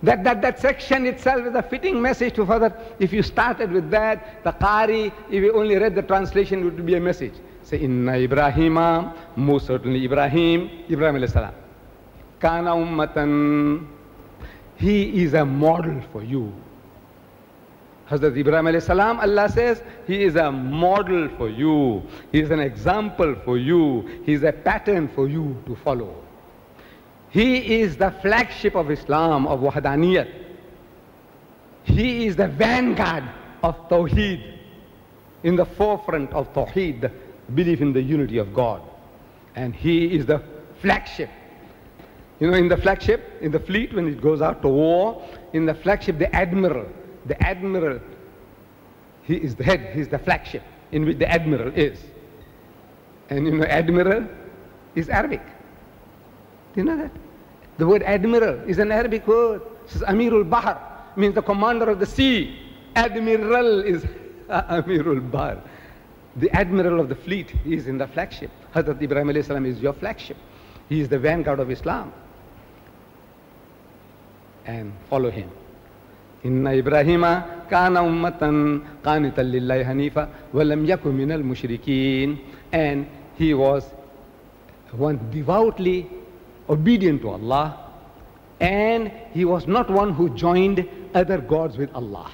That section itself is a fitting message to further. If you started with that, the Qari, if you only read the translation, it would be a message. Say, Inna Ibrahima, most certainly Ibrahim alayhi salam. Kana ummatan, he is a model for you. Hazrat Ibrahim alayhi salam, Allah says, he is a model for you. He is an example for you. He is a pattern for you to follow. He is the flagship of Islam, of Wahdaniyat. He is the vanguard of Tawheed, in the forefront of Tawheed, belief in the unity of God. And he is the flagship. You know, in the flagship, in the fleet, when it goes out to war, in the flagship, the admiral, he is the head, he is the flagship in which the admiral is. And you know, admiral is Arabic. Do you know that? The word admiral is an Arabic word. It says Amirul Bahr, means the commander of the sea. Admiral is Amirul Bahr. The admiral of the fleet is in the flagship. Hazrat Ibrahim alayhi salam is your flagship. He is the vanguard of Islam. And follow him. Inna Ibrahima kana ummatan qanitan lillahi hanifa wa lam yakun minal mushrikeen. And he was one devoutly obedient to Allah, and he was not one who joined other gods with Allah.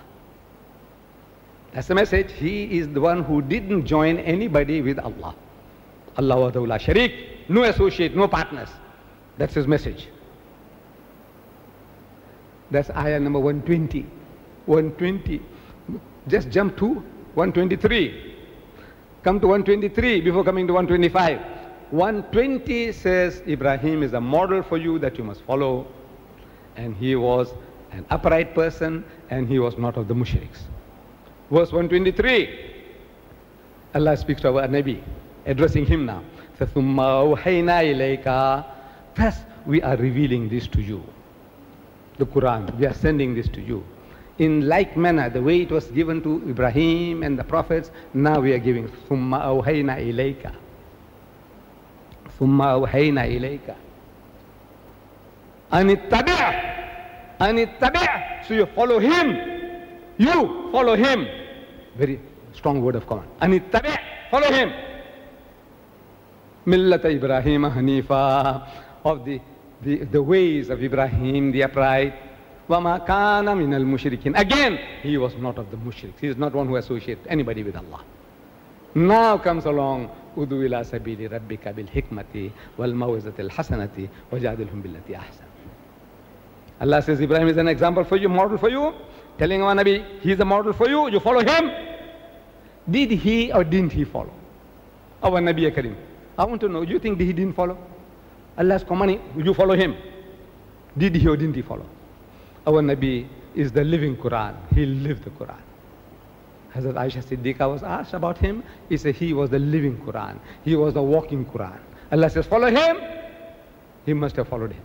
That's the message. He is the one who didn't join anybody with Allah. Allah wahdahu la sharik, no associate, no partners. That's his message. That's ayah number 120. 120. Just jump to 123. Come to 123 before coming to 125. 120 says, Ibrahim is a model for you that you must follow. And he was an upright person, and he was not of the mushriks. Verse 123, Allah speaks to our Nabi, addressing him now. Thus we are revealing this to you. The Quran, we are sending this to you. In like manner, the way it was given to Ibrahim and the prophets, now we are giving. ثُمَّ أَوْحَيْنَا إِلَيْكَ ثُمَّ أَوْحَيْنَا إِلَيْكَ أَنِ اتَّبِعْ. So you follow him. You follow him. Very strong word of command. أَنِ اتَّبِعْ. Follow him. مِلَّةَ إِبْرَاهِيمَ حَنِيفًا. Of the ways of Ibrahim, the upright. وَمَا كَانَ مِنَ الْمُشْرِكِينَ. Again, he was not of the mushriks. He is not one who associates anybody with Allah. Now comes along, udu ila sabili rabbika bil hikmati wal mawizati al hasanati wajadilhum billati ahsan. Allah says Ibrahim is an example for you, model for you. Telling our Nabi, he is a model for you, you follow him. Did he or didn't he follow? Our Nabi Karim. I want to know, you think he didn't follow? Allah's commanding, you follow him. Did he or didn't he follow? Our Nabi is the living Quran. He lived the Quran. Hazrat Aisha Siddiqa was asked about him. He said he was the living Quran. He was the walking Quran. Allah says, follow him. He must have followed him.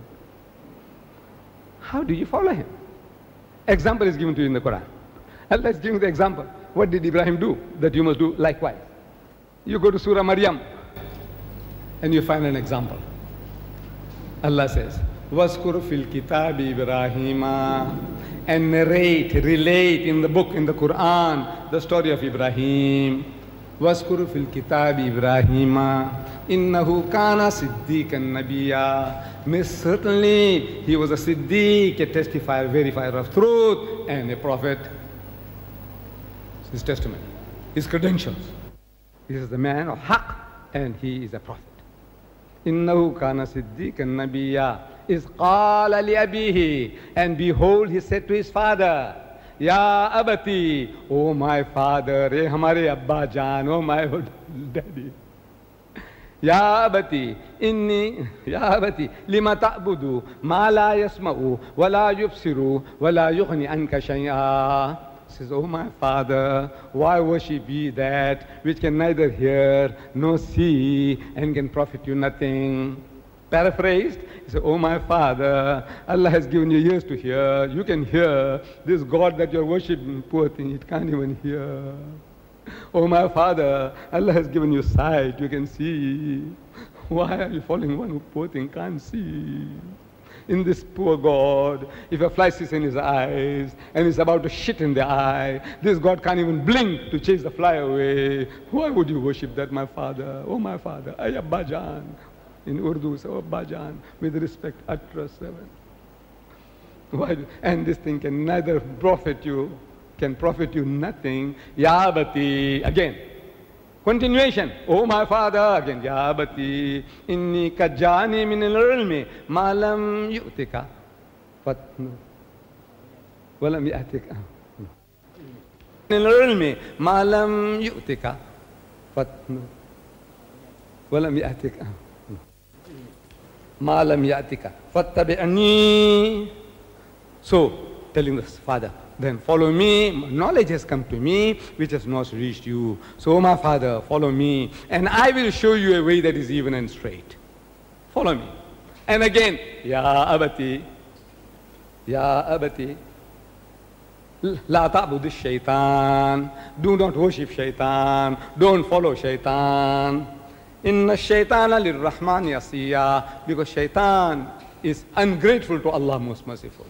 How do you follow him? Example is given to you in the Quran. Allah is giving the example. What did Ibrahim do that you must do likewise? You go to Surah Maryam and you find an example. Allah says, وَاسْكُرْ فِي الْكِتَابِ إِبْرَاهِيمَ. And narrate, relate in the book, in the Quran, the story of Ibrahim. وَاسْكُرْ فِي الْكِتَابِ إِبْرَاهِيمَ إِنَّهُ كَانَ صِدِّيقًا نَبِيًّا. Most certainly, he was a Siddiq, a testifier, verifier of truth, and a prophet. His testimony, his credentials. He is the man of haqq, and he is a prophet. إِنَّهُ كَانَ صِدِّيقًا نَبِيًّا إِذْ قَالَ لِأَبِيهِ. And behold, he said to his father, Ya abati, oh my father, eh hamare abba jaan, oh my daddy. Ya abati, lima ta'budu, ma la yasma'u, wa la yubsiru, wa la yughni anka shay'a. Says, oh my father, why worship ye that which can neither hear nor see and can profit you nothing? Paraphrased, he said, oh my father, Allah has given you ears to hear. You can hear. This God that you're worshipping, poor thing, it can't even hear. Oh my father, Allah has given you sight. You can see. Why are you following one who, poor thing, can't see? in this poor God. If a fly sits in his eyes and is about to shit in the eye, this God can't even blink to chase the fly away. Why would you worship that, my father? Oh, my father, Ay Abbajan. In Urdu, so Abbajan, with respect, Atra 7. Why? And this thing can neither profit you, nothing. Ya Abati, again. Continuation. Oh, my father, again. Ya Abati, inni kajani min al-ilmi, ma lam yu'tika. Fatnu. Walam ya'tika. Min al-ilmi, ma lam yu'tika. Fatnu. Walam ya'tika. Ma lam ya'tika. Fattabi'ani. So, telling the father, then follow me, knowledge has come to me, which has not reached you. So, my father, follow me, and I will show you a way that is even and straight. Follow me. And again, Ya Abati, La ta'budu shaitan, do not worship shaitan, don't follow shaitan. Inna shaitana lirrahmani asiya, because shaitan is ungrateful to Allah, most merciful.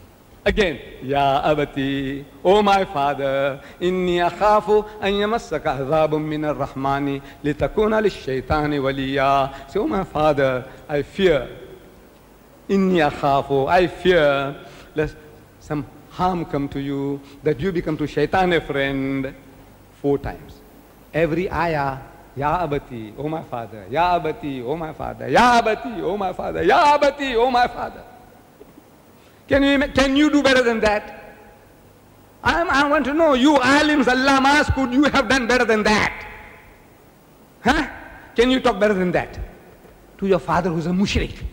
Again, Ya Abati, oh my father, inni akhafu an yamassaka adhabun min ar-rahmani litakuna lish-shaytani waliya. Say, oh my father, I fear. Inni akhafu, I fear lest some harm come to you, that you become to shaitan a friend. 4 times. Every ayah, Ya Abati, oh my father, Ya Abati, oh my father, Ya Abati, oh my father, Ya Abati, oh my father. Can you do better than that? I want to know, you alims, allamas, could you have done better than that? Huh? Can you talk better than that? To your father who's a mushrik.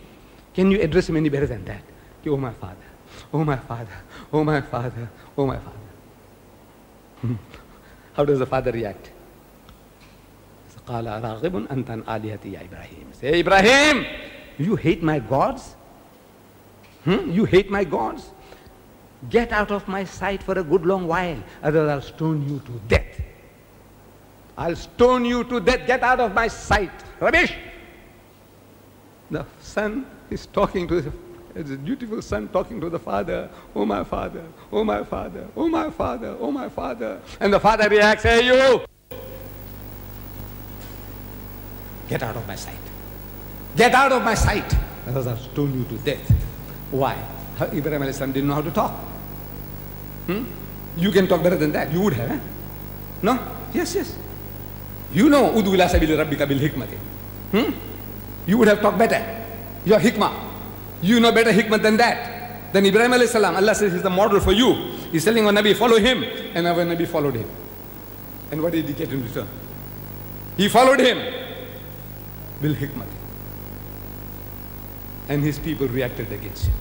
Can you address him any better than that? Oh my father, oh my father, oh my father, oh my father. How does the father react? قَالَ رَاغِبٌ أَنْتَ عَنْ آلِهَتِي يَا إِبْرَاهِيمُ. Say, Ibrahim, you hate my gods? You hate my gods? Get out of my sight for a good long while, otherwise I'll stone you to death. I'll stone you to death. Get out of my sight. Rubbish! The son is talking to it's a dutiful son talking to the father. Oh my father, oh my father, oh my father, oh my father. And the father reacts, hey you! Get out of my sight. Get out of my sight, otherwise I'll stone you to death. Why? Ibrahim a.s. didn't know how to talk. You can talk better than that. You would have, eh? No? Yes, yes. You know, Udu ila sabili rabbika bil hikmati. You would have talked better. Your hikmah. You know better hikmah than that. Then Ibrahim a.s. Allah says he's the model for you. He's telling our Nabi, follow him. And our Nabi followed him. And what did he get in return? He followed him. Bil hikmati. And his people reacted against him.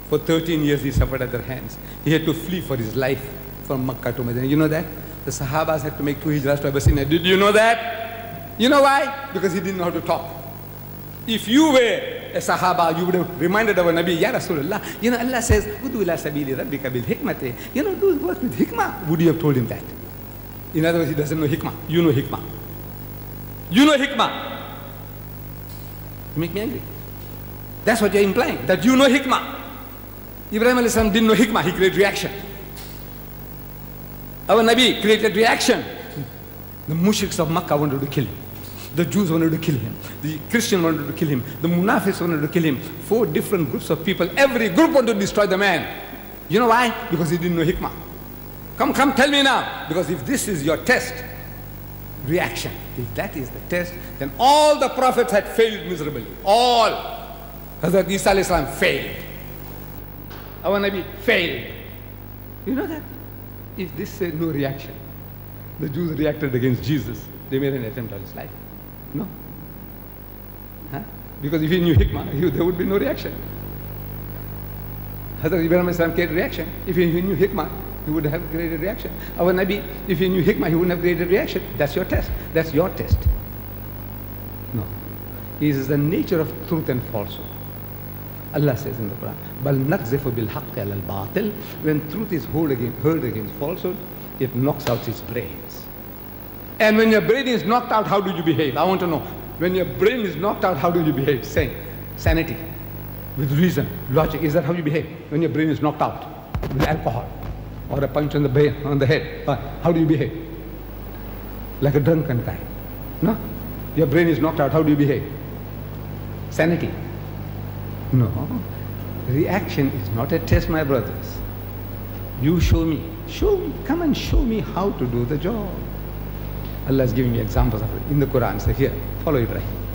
For 13 years he suffered at their hands. He had to flee for his life from Makkah to Medina. You know that? The Sahabas had to make 2 hijras to Abyssinia. Did you know that? You know why? Because he didn't know how to talk. If you were a Sahaba, you would have reminded our Nabi, Ya Rasulullah, you know, Allah says, Udu ila sabili rabbika bil hikmati. You know, do work with hikmah. Would you have told him that? In other words, he doesn't know hikmah. You know hikmah. You know hikmah. You make me angry. That's what you're implying, that you know hikmah. Ibrahim a.s. didn't know hikmah, he created reaction. Our Nabi created reaction. The mushriks of Makkah wanted to kill him. The Jews wanted to kill him. The Christians wanted to kill him. The Munafiqs wanted to kill him. 4 different groups of people. Every group wanted to destroy the man. You know why? Because he didn't know hikmah. Come, tell me now. Because if this is your test, reaction, if that is the test, then all the prophets had failed miserably. All. Hazrat Isa alayhi salam failed. Our Nabi failed. You know that? If this said no reaction, the Jews reacted against Jesus. They made an attempt on his life. No. Huh? Because if he knew hikmah, there would be no reaction. Hazrat Ibrahim alayhi salam created reaction. If he knew hikmah, he would have created reaction. Our Nabi, if he knew hikmah, he wouldn't have created reaction. That's your test. That's your test. No. It is the nature of truth and falsehood. Allah says in the Quran, بَلْ نَقْذِفُ بِالْحَقِّ عَلَى الْبَاطِلِ. When truth is heard against falsehood, it knocks out its brains. And when your brain is knocked out, how do you behave? I want to know. When your brain is knocked out, how do you behave? Say, sanity. with reason, logic. Is that how you behave when your brain is knocked out with alcohol or a punch on the brain, on the head? How do you behave? Like a drunken guy. No? Your brain is knocked out. How do you behave? Sanity. No. Reaction is not a test, my brothers. You show me. Show me. Come and show me how to do the job. Allah is giving me examples of it in the Quran. Say, here, follow Ibrahim.